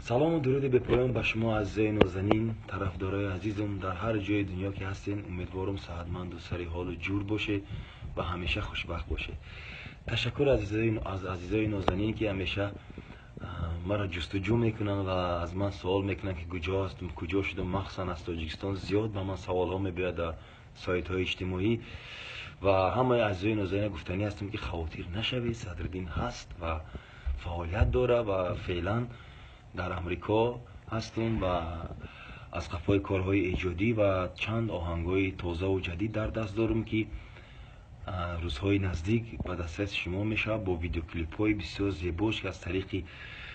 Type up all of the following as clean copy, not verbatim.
سلام و درود به پایان به شما عزیزای نازنین، طرفدارای عزیزم در هر جای دنیا که هستین. امیدوارم صحتمند و سری حال و جور باشه و همیشه خوشبخت باشه. تشکر از عزیزای نازنین که همیشه مرا جستجو میکنن و از من سوال میکنن که کجا هستم، کجا شدم. مخصوصا از تاجیکستان زیاد به من سوال ها میباید در سایت های اجتماعی و همه عزیزای نازنین گفتنی هستم که خواطر نشوید. صدرالدین هست و فعالیت داره و فعلا در امریکا هستم و از قفای کارهای ایجادی و چند آهنگای تازه و جدید در دست دارم که روزهای نزدیک به دسترس شما میشه با ویدیو کلیپ های بسیار زیباش که از طریق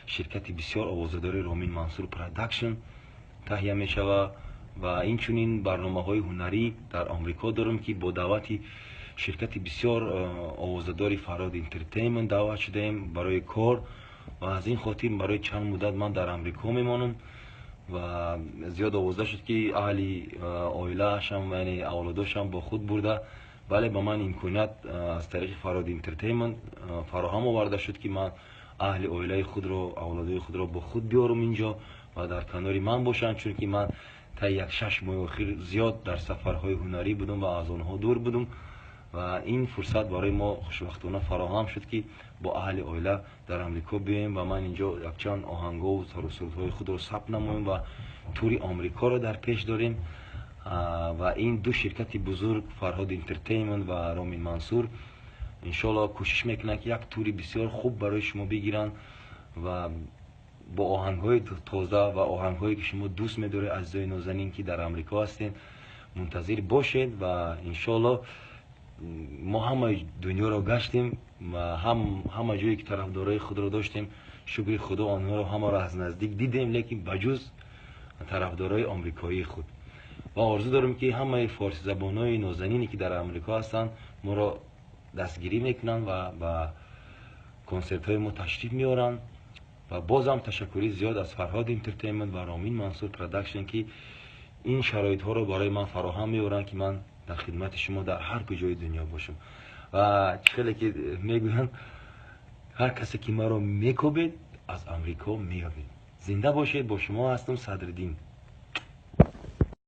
شرکت بسیار آوازه‌دار رامین منصور پروداکشن تهیه میشود و اینچنین برنامه های هنری در آمریکا دارم که با دعوت شرکت بسیار آوازه‌دار فراد انترتینمنت دعوت شدیم برای کار و از این خاطر برای چند مدت من در امریکا میمانم و زیاد آوازه شد که اهلی عائله هاشم یعنی اولاداشم با خود برده، ولی به من امکانیت از طریق فراد انترتینمنت فراهم آورده شد که من اهل عائله خود رو، اولادای خود رو با خود بیارم اینجا و در کنار من باشن، چون که من تا یک 6 ماه اخیر زیاد در سفرهای هنری بودم و از آنها دور بودم و این فرصت برای ما خوشبختانه فراهم شد که با اهل عائله در امریکا بیایم و من اینجا یک چند آهنگ و سر و صورت‌های خود رو ثبت نماییم و توری آمریکا رو در پیش داریم و این دو شرکت بزرگ فرهاد انترتینمنت و رامین منصور انشالله کوشش میکنن که یک توری بسیار خوب برای شما بگیرن و با آهنگ‌های تازه و آهنگ‌هایی که شما دوست می‌دارید عزیزای نازنین که در امریکا هستین منتظر باشید و انشالله ما همه دنیا رو گشتیم و همه جایی که طرفدارای خود رو داشتیم شکر خدا آنها رو همه رو از نزدیک دیدیم، لیکن بجز طرفدارای آمریکایی خود و آرزو دارم که همه فارسی زبانای نازنینی که در امریکا هستن ما رو دستگیری میکنن و با کنسرت های ما تشریف میارن و بازم تشکری زیاد از فرهاد انترتینمنت و رامین منصور پروداکشن که این شرایط ها رو برای من فراهم میارن که من در خدمت شما در هر کجای دنیا باشم و خیلی که میگوین هر کسی که ما رو میکوبید از امریکا میابید. زنده باشید. با شما هستم صدرالدین.